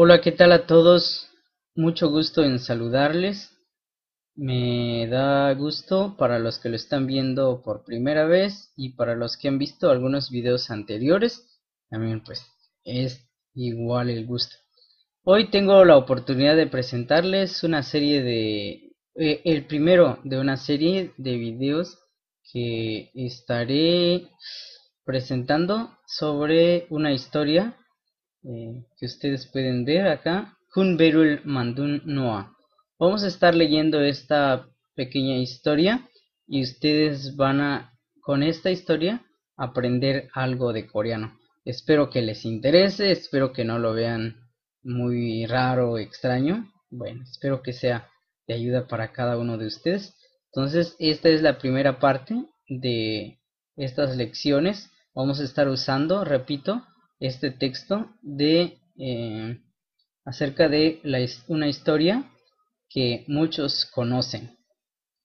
Hola, ¿qué tal a todos? Mucho gusto en saludarles. Me da gusto para los que lo están viendo por primera vez y para los que han visto algunos videos anteriores. También pues es igual el gusto. Hoy tengo la oportunidad de presentarles una serie el primero de una serie de videos que estaré presentando sobre una historia que ustedes pueden ver acá, Kunberul Mandun Noa. Vamos a estar leyendo esta pequeña historia y ustedes van a, con esta historia, aprender algo de coreano. Espero que les interese, espero que no lo vean muy raro o extraño. Bueno, espero que sea de ayuda para cada uno de ustedes. Entonces, esta es la primera parte de estas lecciones. Vamos a estar usando, repito, este texto de acerca de una historia que muchos conocen.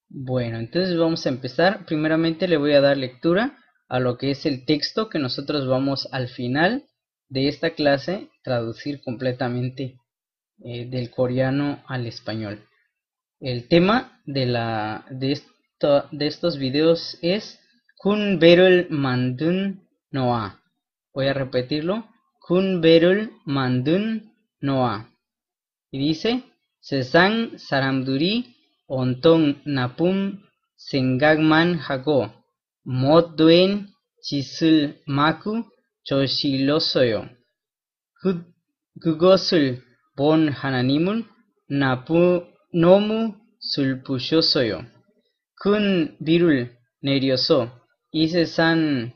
Bueno, entonces vamos a empezar. Primeramente le voy a dar lectura a lo que es el texto que nosotros vamos al final de esta clase traducir completamente del coreano al español. El tema de estos videos es Kunberul Mandun Noa. Voy a repetirlo. Kunberul Mandun Noa. Y dice, 세상 사람들이 온통 나쁜 생각만 하고 못된 짓을 마구 저질렀어요. 그것을 본 하나님은 너무 슬프셨어요. 큰 비를 내려서 이 세상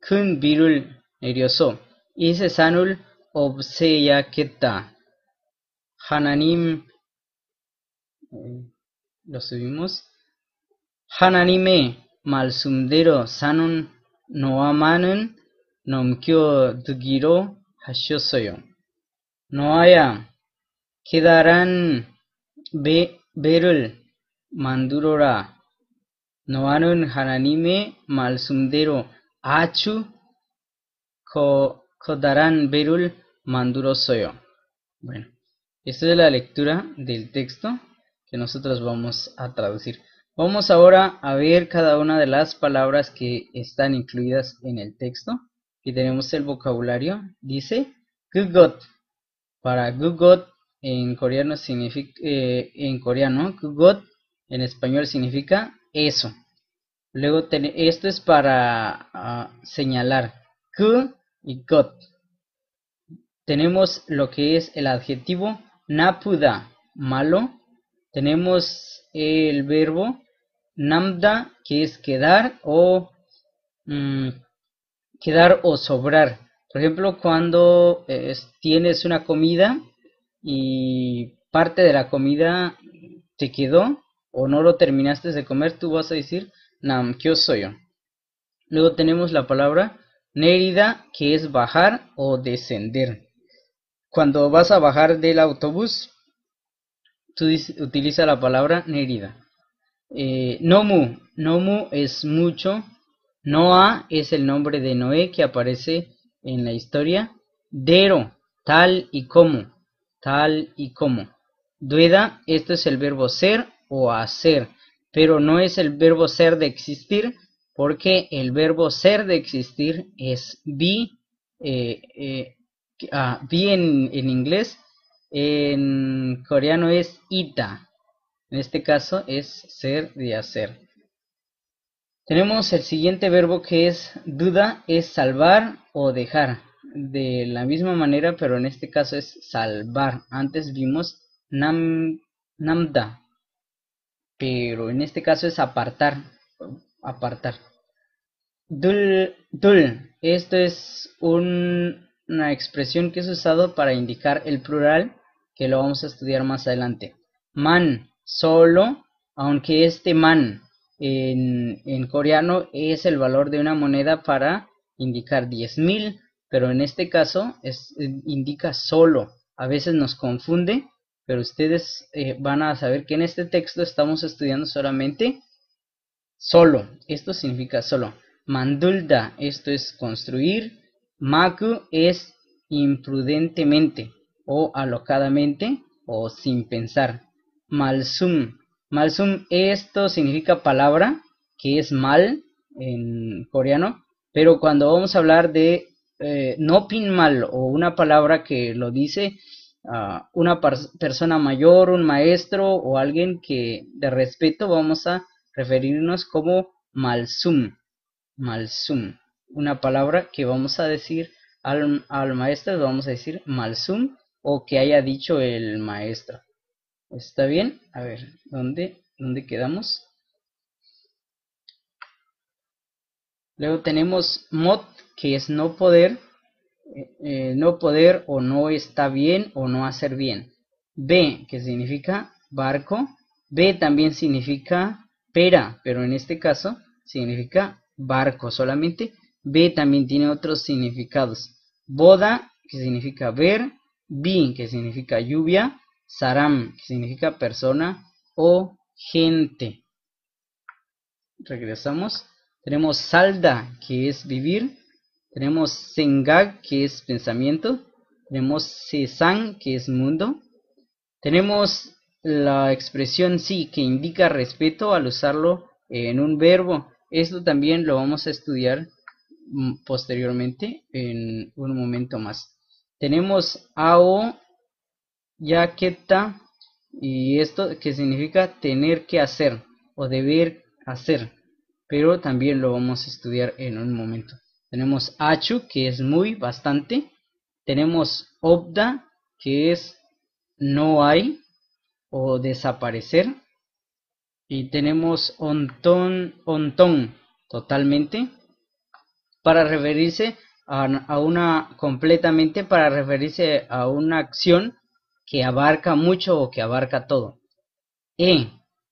큰 비를 내려서 이 세상을 없애야겠다. 하나님 lo subimos. 하나님의 말씀대로 사는 노아만은 넘겨두기로 하셨어요. 노아야, 기다란 배를 만들어라. 노아는 하나님의 말씀대로 아주 커다란 배를 만들었어요. Bueno, esta es la lectura del texto que nosotros vamos a traducir. Vamos ahora a ver cada una de las palabras que están incluidas en el texto. Aquí tenemos el vocabulario. Dice 그것. Para 그것 en coreano significa 그것 en español significa eso. Luego esto es para señalar 그 y 것. Tenemos lo que es el adjetivo napuda, malo. Tenemos el verbo namda, que es quedar o sobrar. Por ejemplo, cuando tienes una comida y parte de la comida te quedó o no lo terminaste de comer, tú vas a decir namkyosoyo. Luego tenemos la palabra nerida, que es bajar o descender. Cuando vas a bajar del autobús, tú utiliza la palabra nerida. Nomu es mucho. Noah es el nombre de Noé que aparece en la historia. Dero, tal y como. Tal y como. Dueda, esto es el verbo ser o hacer, pero no es el verbo ser de existir, porque el verbo ser de existir es be. Be en inglés, en coreano es ita. En este caso es ser de hacer. Tenemos el siguiente verbo que es duda, es salvar o dejar. De la misma manera, pero en este caso es salvar. Antes vimos namda, pero en este caso es apartar. Apartar. Dul, esto es una expresión que es usado para indicar el plural, que lo vamos a estudiar más adelante. Man, solo, aunque este man en coreano es el valor de una moneda para indicar 10.000, pero en este caso indica solo. A veces nos confunde, pero ustedes van a saber que en este texto estamos estudiando solamente solo. Esto significa solo. Mandulda, esto es construir. Maku es imprudentemente. o alocadamente o sin pensar. Malsum. Malsum, esto significa palabra, que es mal en coreano, pero cuando vamos a hablar de no pin mal o una palabra que lo dice una persona mayor, un maestro o alguien que de respeto, vamos a referirnos como malsum. Malsum, una palabra que vamos a decir al maestro, vamos a decir malsum o que haya dicho el maestro. ¿Está bien? A ver, ¿dónde quedamos? Luego tenemos mod, que es no poder, no poder o no está bien o no hacer bien. B, que significa barco. B también significa pera, pero en este caso significa barco solamente. B también tiene otros significados. Boda, que significa ver. Bi, que significa lluvia. Saram, que significa persona o gente. Regresamos. Tenemos salda, que es vivir. Tenemos sengag, que es pensamiento. Tenemos sesan, que es mundo. Tenemos la expresión sí, que indica respeto al usarlo en un verbo. Esto también lo vamos a estudiar posteriormente en un momento más. Tenemos ao, yaqueta, y esto que significa tener que hacer o deber hacer, pero también lo vamos a estudiar en un momento. Tenemos achu, que es muy, bastante. Tenemos obda, que es no hay o desaparecer. Y tenemos ontón, totalmente, para referirse completamente, para referirse a una acción que abarca mucho o que abarca todo.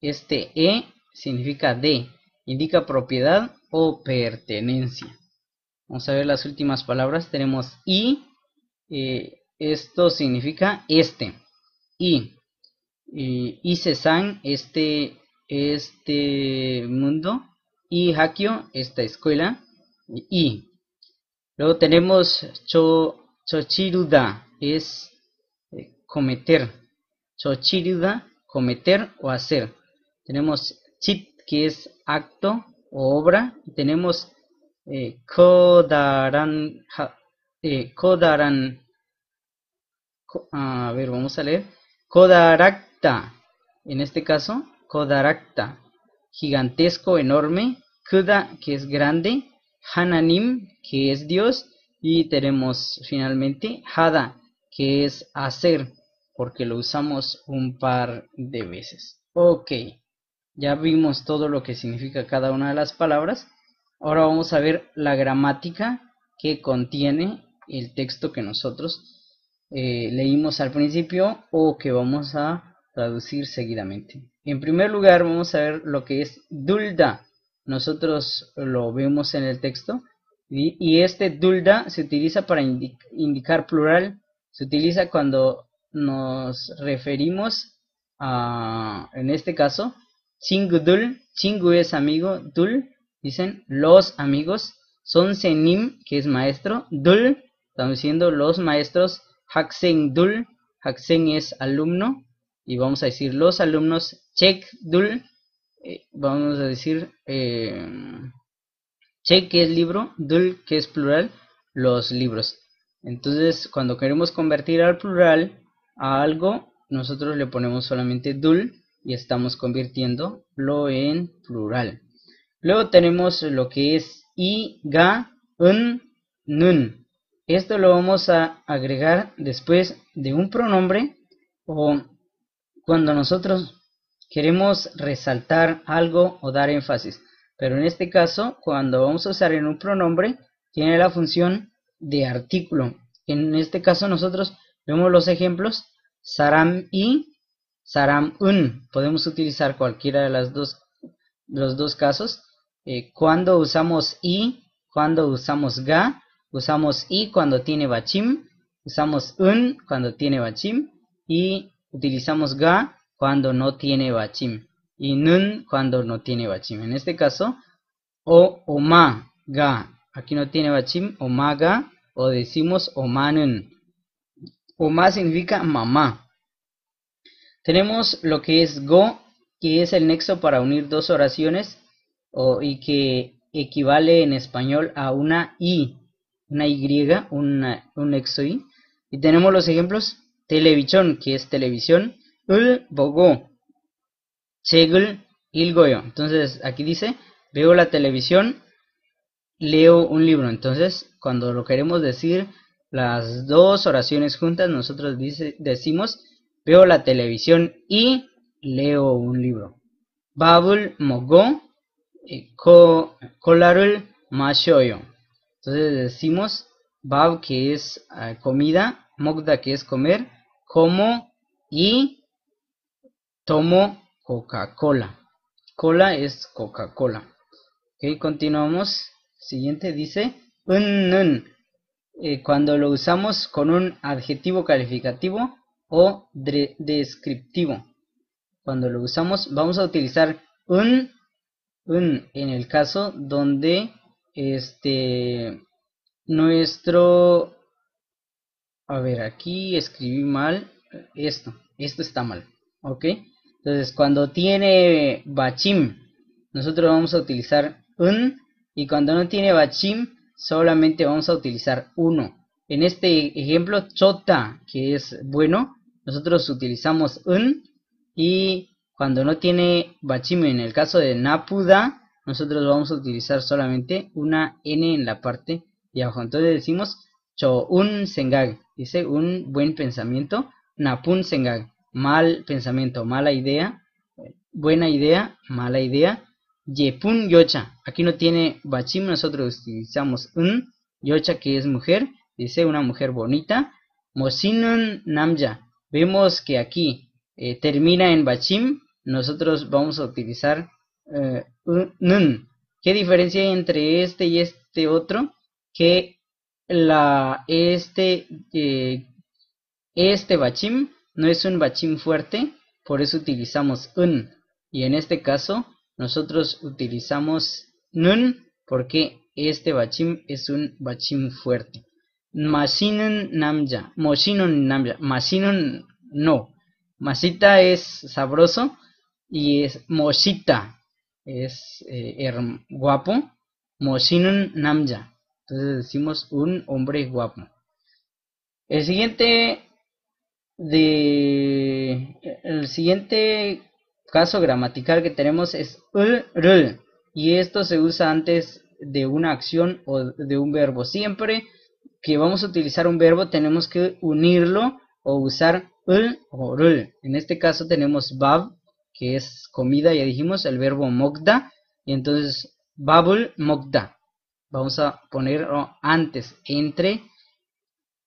Este significa de, indica propiedad o pertenencia. Vamos a ver las últimas palabras. Tenemos y, esto significa este. Y Sesan, este mundo. Y Hakio, esta escuela. Y luego tenemos Chochiruda, es cometer. Chochiruda, cometer o hacer. Tenemos Chit, que es acto o obra. Tenemos Kodaran, a ver, vamos a leer. Kodarakta, en este caso, Kodarakta, gigantesco, enorme. Kuda, que es grande. Hananim, que es Dios. Y tenemos finalmente Hada, que es hacer, porque lo usamos un par de veces. Ok, ya vimos todo lo que significa cada una de las palabras. Ahora vamos a ver la gramática que contiene el texto que nosotros leímos al principio o que vamos a traducir seguidamente. En primer lugar vamos a ver lo que es dulda. Nosotros lo vemos en el texto y este dulda se utiliza para indicar plural. Se utiliza cuando nos referimos a, en este caso, chingu dul. Chingu es amigo, dul dicen los amigos. Son senim, que es maestro. Dul, estamos diciendo los maestros. Haksen dul, Haksen es alumno, y vamos a decir los alumnos. Chek dul, vamos a decir Chek, que es libro. Dul, que es plural, los libros. Entonces, cuando queremos convertir al plural a algo, nosotros le ponemos solamente dul y estamos convirtiéndolo en plural. Luego tenemos lo que es i, ga, un, nun. Esto lo vamos a agregar después de un pronombre o cuando nosotros queremos resaltar algo o dar énfasis. Pero en este caso, cuando vamos a usar en un pronombre, tiene la función de artículo. En este caso nosotros vemos los ejemplos saram y saram un. Podemos utilizar cualquiera de los dos casos. Cuando usamos i, cuando usamos ga. Usamos i cuando tiene bachim, usamos un cuando tiene bachim y utilizamos ga cuando no tiene bachim y nun cuando no tiene bachim. En este caso, oma, ga, aquí no tiene bachim, omaga, o decimos omanun. Oma significa mamá. Tenemos lo que es go, que es el nexo para unir dos oraciones y que equivale en español a una y, un nexo y. Y tenemos los ejemplos: televisión, que es televisión, ul bogo, 책을 읽어요. Entonces aquí dice, veo la televisión, leo un libro. Entonces, cuando lo queremos decir las dos oraciones juntas, nosotros decimos, veo la televisión y leo un libro. 밥을 먹고 콜라를 마셔요. Entonces decimos 밥, que es comida, 먹다, que es comer, como, y tomo Coca-Cola. Cola es Coca-Cola. Ok, continuamos. Siguiente dice 는, cuando lo usamos con un adjetivo calificativo o descriptivo. Cuando lo usamos, vamos a utilizar un en el caso donde nuestro, a ver, aquí escribí mal esto está mal, ok. Entonces, cuando tiene bachim, nosotros vamos a utilizar un, y cuando no tiene bachim, solamente vamos a utilizar uno. En este ejemplo, chota, que es bueno, nosotros utilizamos un, y cuando no tiene bachim, en el caso de napuda, nosotros vamos a utilizar solamente una n en la parte de abajo. Entonces decimos cho un sengag, dice un buen pensamiento, napun sengag, mal pensamiento, mala idea, buena idea, mala idea. Yepun yocha, aquí no tiene bachim, nosotros utilizamos un, yocha, que es mujer, dice una mujer bonita. Mosinun namja, vemos que aquí termina en bachim, nosotros vamos a utilizar nun. ¿Qué diferencia hay entre este y este otro? Que este bachim no es un bachim fuerte, por eso utilizamos un, y en este caso nosotros utilizamos nun porque este bachim es un bachim fuerte. Masinun namja, moshinun namja, masinun no, masita es sabroso y es moshita, es guapo, moshinun namja. Entonces decimos un hombre guapo. El siguiente caso gramatical que tenemos es rul, y esto se usa antes de una acción o de un verbo. Siempre que vamos a utilizar un verbo tenemos que unirlo o usar o rul. En este caso tenemos bab, que es comida, ya dijimos, el verbo mogda, y entonces babul mogda. Vamos a ponerlo antes, entre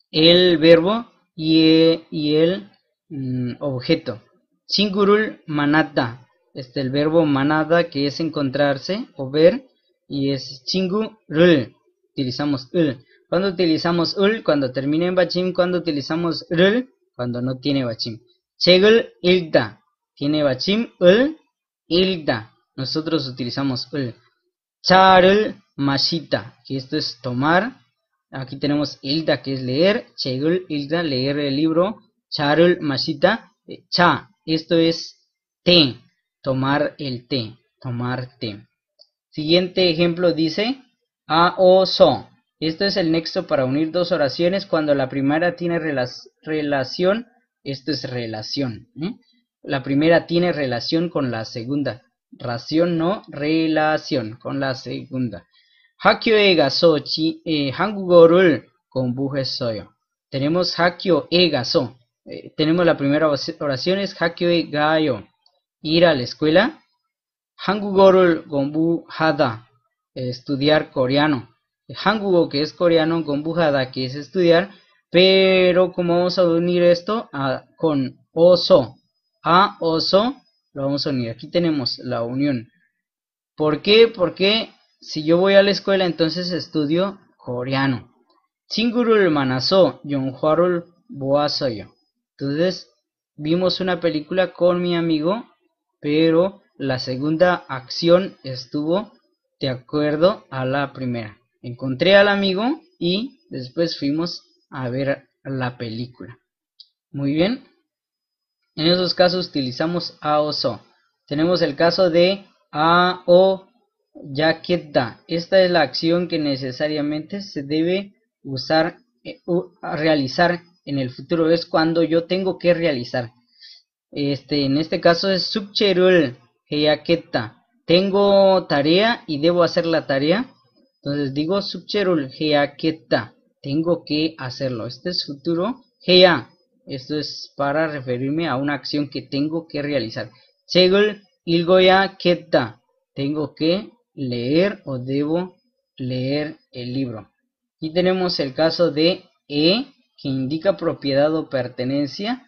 el verbo y el objeto. Chingurul manada, el verbo manada, que es encontrarse o ver, y es chingurul, utilizamos ul. Cuando utilizamos ul, cuando termina en bachim. Cuando utilizamos rul, cuando no tiene bachim. Chegul ilda, tiene bachim, ul, ilda, nosotros utilizamos ul. Charul mashita, que esto es tomar. Aquí tenemos ilda, que es leer. Chegul ilda, leer el libro. Charul mashita, cha, esto es té, tomar el té, tomar té. Siguiente ejemplo dice a o so. Esto es el nexo para unir dos oraciones cuando la primera tiene relación. Esto es relación. La primera tiene relación con la segunda. Ración no, relación con la segunda. 학교에 가서 한국어를 공부했어요. Tenemos 학교에 가서. Tenemos la primera oración es 학교에 가요, ir a la escuela. 한국어를 공부하다, estudiar coreano. 한국어, que es coreano, 공부하다, que es estudiar, pero como vamos a unir esto con oso, a oso, lo vamos a unir. Aquí tenemos la unión. ¿Por qué? Porque si yo voy a la escuela, entonces estudio coreano. 친구를 만나서 영화를 보았어요. Entonces vimos una película con mi amigo, pero la segunda acción estuvo de acuerdo a la primera. Encontré al amigo y después fuimos a ver la película. Muy bien. En esos casos utilizamos a o so. Tenemos el caso de a o yaketa. Esta es la acción que necesariamente se debe usar, realizar en el futuro. Es cuando yo tengo que realizar. En este caso es subcherul heyaketa. Tengo tarea y debo hacer la tarea. Entonces digo subcherul heyaketa. Tengo que hacerlo. Este es futuro. Heya. Esto es para referirme a una acción que tengo que realizar. Segul ilgoya keta. Tengo que leer o debo leer el libro. Aquí tenemos el caso de que indica propiedad o pertenencia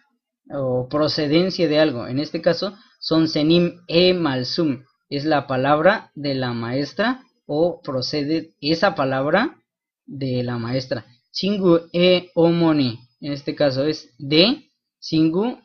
o procedencia de algo. En este caso son senim malsum. Es la palabra de la maestra o procede esa palabra de la maestra. Singu omoni. En este caso es de Singu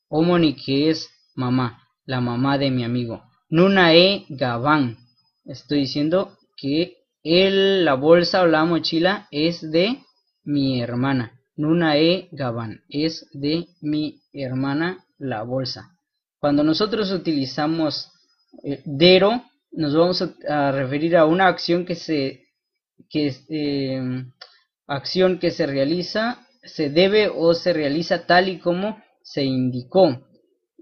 omoni, que es mamá, la mamá de mi amigo. Nuna gavan. Estoy diciendo que la bolsa o la mochila es de mi hermana. Nuna gavan. Es de mi hermana la bolsa. Cuando nosotros utilizamos dero, nos vamos a referir a una acción acción que se realiza, se debe o se realiza tal y como se indicó.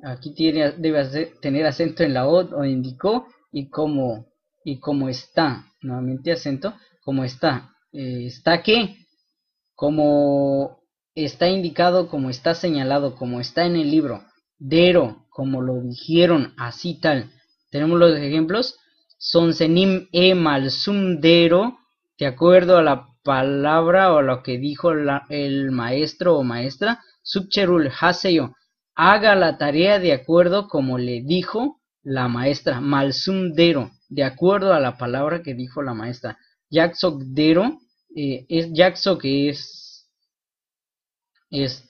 Aquí debe tener acento en la O indicó y como está. Nuevamente acento, como está. ¿Está qué? Como está indicado, como está señalado, como está en el libro. Dero, como lo dijeron, así tal. Tenemos los ejemplos. Sonsenim malsum dero, de acuerdo a la palabra o lo que dijo el maestro o maestra. Subcherul haseyo, haga la tarea de acuerdo como le dijo la maestra. Malsum dero, de acuerdo a la palabra que dijo la maestra. Yaksok dero, es yakso, que es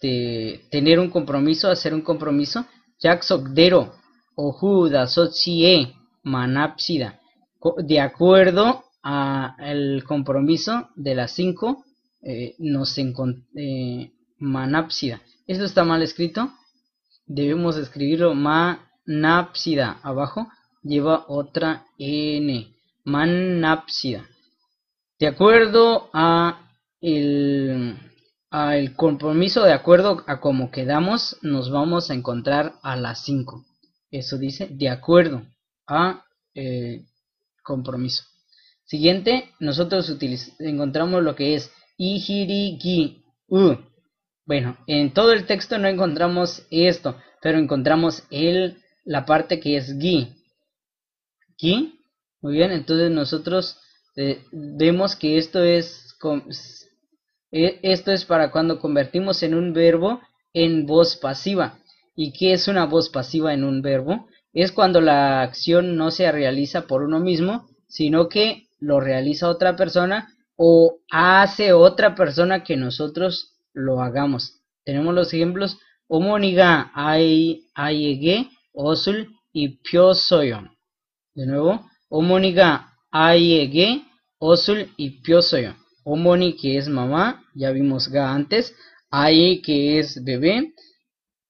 tener un compromiso, hacer un compromiso. Yaksok dero ohu dasotsie manapsida, de acuerdo al compromiso de las 5 manapsida. Esto está mal escrito, debemos escribirlo manapsida. Abajo lleva otra n, manapsida. De acuerdo a el compromiso, de acuerdo a cómo quedamos, nos vamos a encontrar a las 5. Eso dice, de acuerdo a compromiso. Siguiente, nosotros encontramos lo que es ihirigi u. Bueno, en todo el texto no encontramos esto, pero encontramos la parte que es gi. Gi, muy bien, entonces nosotros vemos que esto es para cuando convertimos en un verbo en voz pasiva. ¿Y qué es una voz pasiva en un verbo? Es cuando la acción no se realiza por uno mismo, sino que lo realiza otra persona o hace otra persona que nosotros lo hagamos. Tenemos los ejemplos: omoniga aige osul y pyosoyo. De nuevo, omoniga aige osul y pyosoyo. Omoni, que es mamá, ya vimos ga antes. Ai, que es bebé.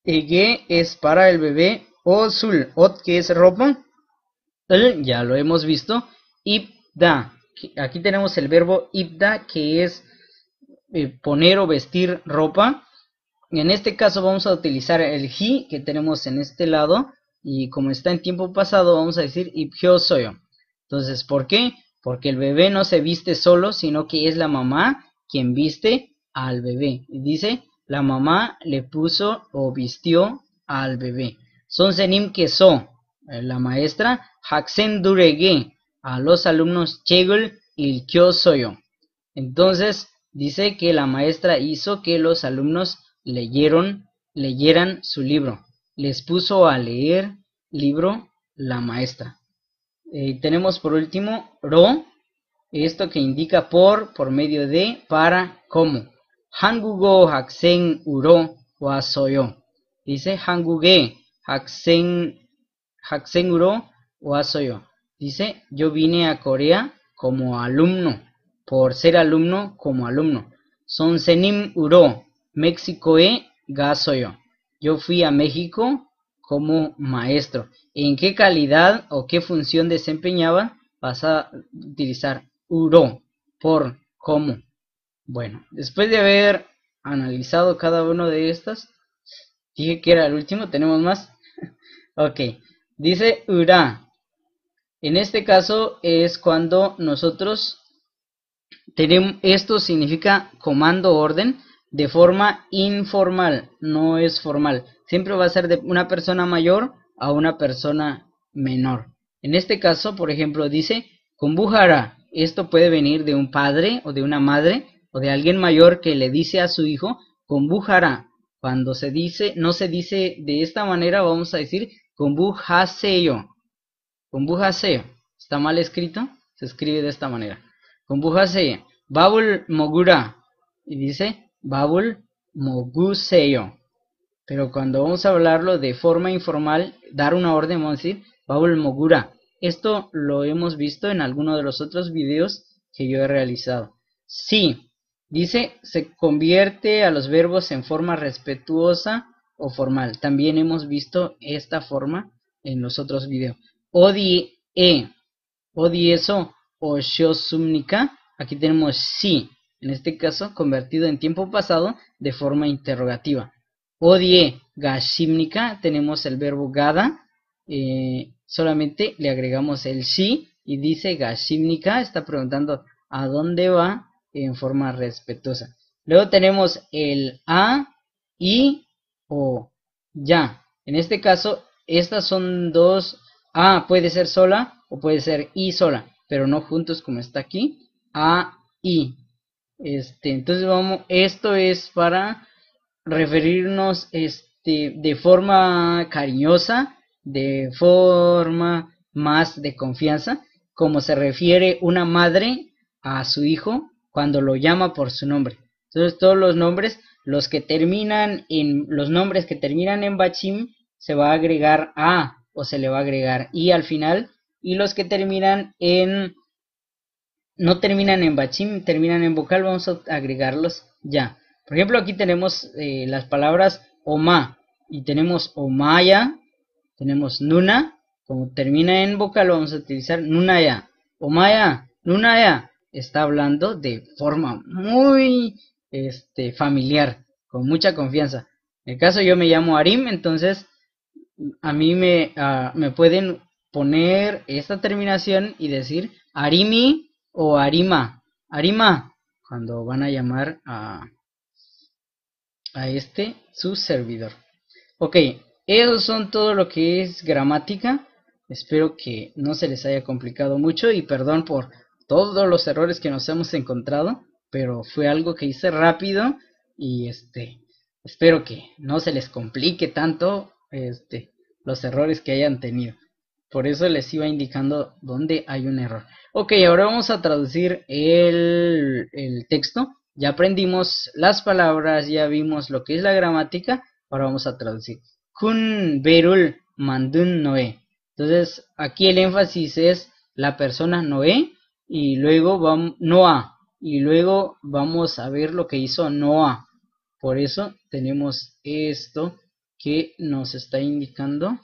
Ege es para el bebé. Osul, ot, que es ropa. Ya lo hemos visto. Ibda, aquí tenemos el verbo ibda, que es poner o vestir ropa. En este caso vamos a utilizar el hi que tenemos en este lado. Y como está en tiempo pasado, vamos a decir ibhyosoyo. Entonces, ¿por qué? Porque el bebé no se viste solo, sino que es la mamá quien viste al bebé. Y dice, la mamá le puso o vistió al bebé. Son senim que so, la maestra, haksen durege, a los alumnos chegul il kyosoyo. Entonces, dice que la maestra hizo que los alumnos leyeran su libro. Les puso a leer libro la maestra. Tenemos por último ro, esto que indica por medio de, para, como. Hangugo haksen uro wa soyo. Dice hanguge haksen uro wa soyo. Dice, yo vine a Corea como alumno, por ser alumno como alumno. Son senim uro, México ga soyo. Yo fui a México como maestro. ¿En qué calidad o qué función desempeñaba? Vas a utilizar uro, por, cómo. Bueno, después de haber analizado cada uno de estas, dije que era el último, tenemos más. Ok, dice ura. En este caso es cuando nosotros tenemos, esto significa comando orden de forma informal, no es formal. Siempre va a ser de una persona mayor a una persona menor. En este caso, por ejemplo, dice Kumbujara. Esto puede venir de un padre o de una madre o de alguien mayor que le dice a su hijo Kumbujara. Cuando se dice, no se dice de esta manera, vamos a decir Kumbujaseyo. Kumbujaseyo. ¿Está mal escrito? Se escribe de esta manera. Kumbujaseyo. Babul Mogura. Y dice Babul Moguseyo. Pero cuando vamos a hablarlo de forma informal, dar una orden, vamos a decir Babul Mogura. Esto lo hemos visto en alguno de los otros videos que yo he realizado. Sí, dice, se convierte a los verbos en forma respetuosa o formal. También hemos visto esta forma en los otros videos. Odie, odieso o shosumnika. Aquí tenemos sí, en este caso convertido en tiempo pasado de forma interrogativa. Odie gashimnika, tenemos el verbo gada, solamente le agregamos el sí y dice gashimnika, está preguntando a dónde va en forma respetuosa. Luego tenemos el a, y o ya. En este caso, estas son dos, a puede ser sola o puede ser y sola, pero no juntos como está aquí, a, y. Entonces vamos, esto es para referirnos de forma cariñosa, de forma más de confianza, como se refiere una madre a su hijo cuando lo llama por su nombre. Entonces todos los nombres, los nombres que terminan en bachim, se va a agregar a o se le va a agregar y al final, y los que terminan en no terminan en bachim, terminan en vocal, vamos a agregarlos ya. Por ejemplo, aquí tenemos las palabras oma y tenemos omaya, tenemos nuna, como termina en vocal vamos a utilizar nunaya. Omaya, nunaya, está hablando de forma muy familiar, con mucha confianza. En el caso yo me llamo Arim, entonces a mí me pueden poner esta terminación y decir Arimi o Arima. Arima, cuando van a llamar a su servidor. Ok, eso son todo lo que es gramática. Espero que no se les haya complicado mucho y perdón por todos los errores que nos hemos encontrado, pero fue algo que hice rápido y espero que no se les complique tanto los errores que hayan tenido. Por eso les iba indicando dónde hay un error. Ok, ahora vamos a traducir el texto. Ya aprendimos las palabras, ya vimos lo que es la gramática. Ahora vamos a traducir. Kun berul mandun Noé. Entonces, aquí el énfasis es la persona Noé y luego vamos Noah. Y luego vamos a ver lo que hizo Noah. Por eso tenemos esto que nos está indicando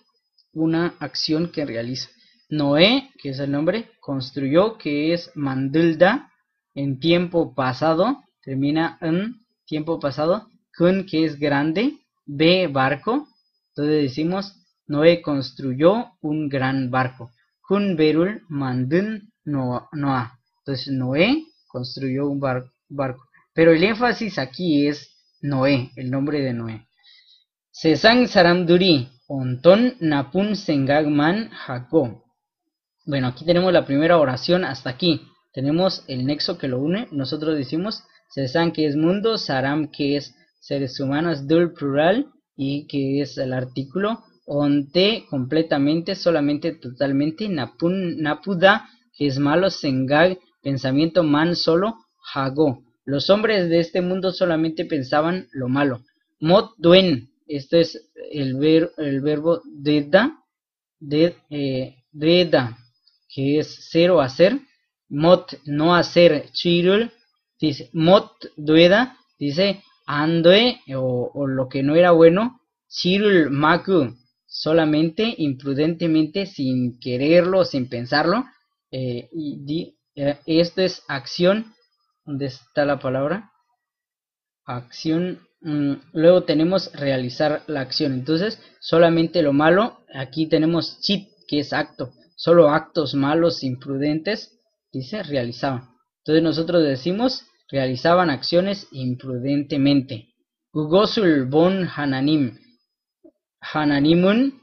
una acción que realiza. Noé, que es el nombre, construyó, que es mandulda, en tiempo pasado, termina en tiempo pasado, kun, que es grande, b, barco, entonces decimos, Noé construyó un gran barco. Kun berul mandun Noah. Entonces Noé construyó un barco. Pero el énfasis aquí es Noé, el nombre de Noé. Sesang Saramduri, Onton Napun Sengagman Jacob. Bueno, aquí tenemos la primera oración hasta aquí. Tenemos el nexo que lo une. Nosotros decimos Sesang, que es mundo, Saram, que es seres humanos, Dul, plural, y que es el artículo, Onte, completamente, solamente, totalmente, Napun, Napuda, que es malo, Sengag, pensamiento, Man, solo, Jago. Los hombres de este mundo solamente pensaban lo malo. Mot duen, este es el verbo deda, deda, que es ser o hacer. Mot, no hacer, chirul, dice, mot dueda, dice, andoe o lo que no era bueno, Shirul Maku, solamente, imprudentemente, sin quererlo, sin pensarlo, esto es acción. ¿Dónde está la palabra? Acción. Luego tenemos realizar la acción. Entonces, solamente lo malo. Aquí tenemos chit, que es acto. Solo actos malos, imprudentes, dice, realizaban. Entonces nosotros decimos, realizaban acciones imprudentemente. Gugosul bon hananim. Hananimun.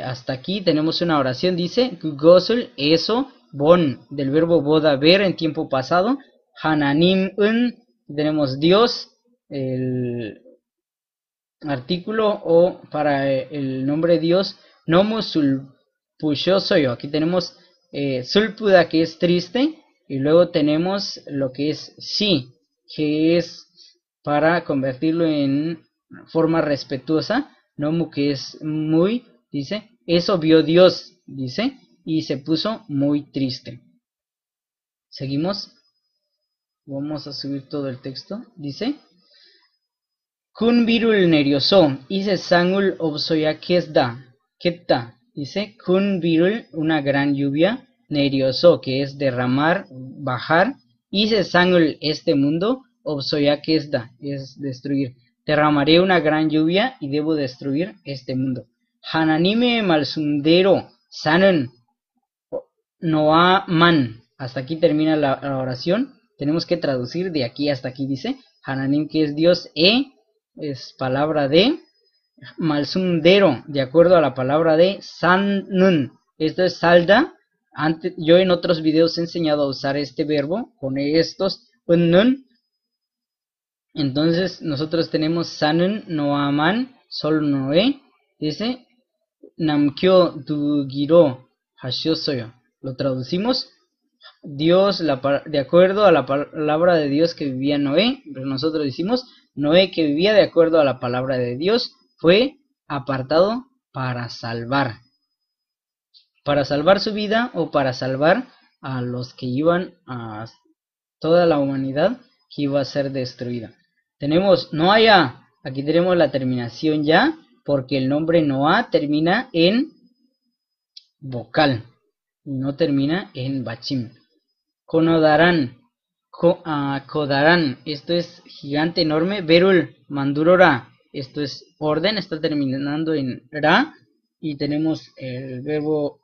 Hasta aquí tenemos una oración. Dice, Gugosul, eso, bon, del verbo boda, ver, en tiempo pasado. Hananim un, tenemos Dios, el artículo, o para el nombre Dios, Nomu Sulpushosoyo. Aquí tenemos Sulpuda, que es triste, y luego tenemos lo que es sí, que es para convertirlo en forma respetuosa. Nomu, que es muy, dice, eso vio Dios, dice, y se puso muy triste. Seguimos. Vamos a subir todo el texto. Dice, Kun virul nerioso, ise sangul obsoya ketta. Dice, Kun virul, una gran lluvia, nerioso, que es derramar, bajar, ise sangul, este mundo, obsoya kesda, es destruir. Derramaré una gran lluvia y debo destruir este mundo. Hananime malsundero, sanun, noa man. Hasta aquí termina la oración. Tenemos que traducir de aquí hasta aquí. Dice, Hananim, que es Dios, es palabra de, malsundero, de acuerdo a la palabra de Sanun. Esto es salda. Yo en otros videos he enseñado a usar este verbo con estos nun. Entonces nosotros tenemos Sanun noaman, solo Noé. Dice, Namkyo dugiro hashiosoyo. Lo traducimos, Dios, de acuerdo a la palabra de Dios que vivía Noé. Pero nosotros decimos, Noé, que vivía de acuerdo a la palabra de Dios, fue apartado para salvar su vida, o para salvar a los que iban, a toda la humanidad que iba a ser destruida. Tenemos Noaya, aquí tenemos la terminación ya, porque el nombre Noah termina en vocal y no termina en bachim. Konodaran, Kodaran, esto es gigante, enorme. Verul, Mandurora, esto es orden, está terminando en ra. Y tenemos el verbo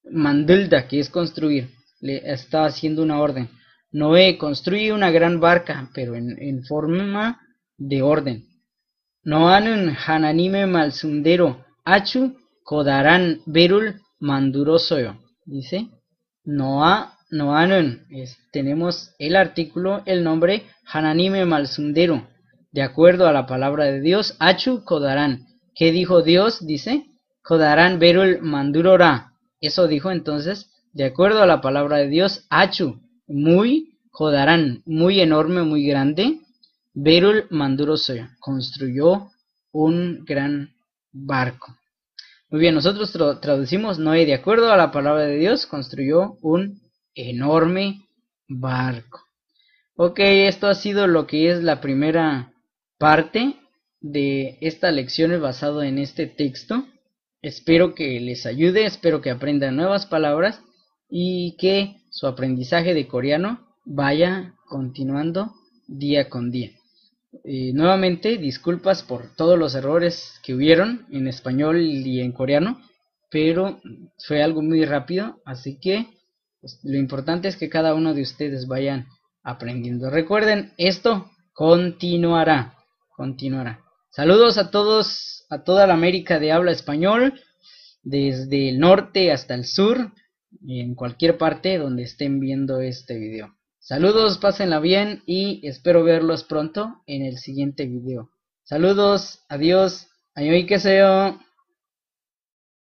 Mandulda, que es construir, le está haciendo una orden. Noé construye una gran barca, pero en forma de orden. Noanun Hananime malsundero, Achu Kodaran Verul Mandurosoyo. Dice, Noanun, tenemos el artículo, el nombre, Hananime malsundero, de acuerdo a la palabra de Dios, Achu Kodaran. ¿Qué dijo Dios? Dice, Kodaran Verul Mandurora. Eso dijo entonces, de acuerdo a la palabra de Dios, Achu, muy, Kodaran, muy enorme, muy grande, Verul Mandurosoyo, construyó un gran barco. Muy bien, nosotros traducimos, Noé, de acuerdo a la palabra de Dios, construyó un enorme barco. Ok, esto ha sido lo que es la primera parte de esta lección basado en este texto. Espero que les ayude, espero que aprendan nuevas palabras y que su aprendizaje de coreano vaya continuando día con día. Nuevamente, disculpas por todos los errores que hubieron en español y en coreano, pero fue algo muy rápido, así que pues, lo importante es que cada uno de ustedes vayan aprendiendo. Recuerden, esto continuará. Saludos a todos, a toda la América de habla español, desde el norte hasta el sur, y en cualquier parte donde estén viendo este video. Saludos, pásenla bien y espero verlos pronto en el siguiente video. Saludos, adiós, 안녕히 계세요.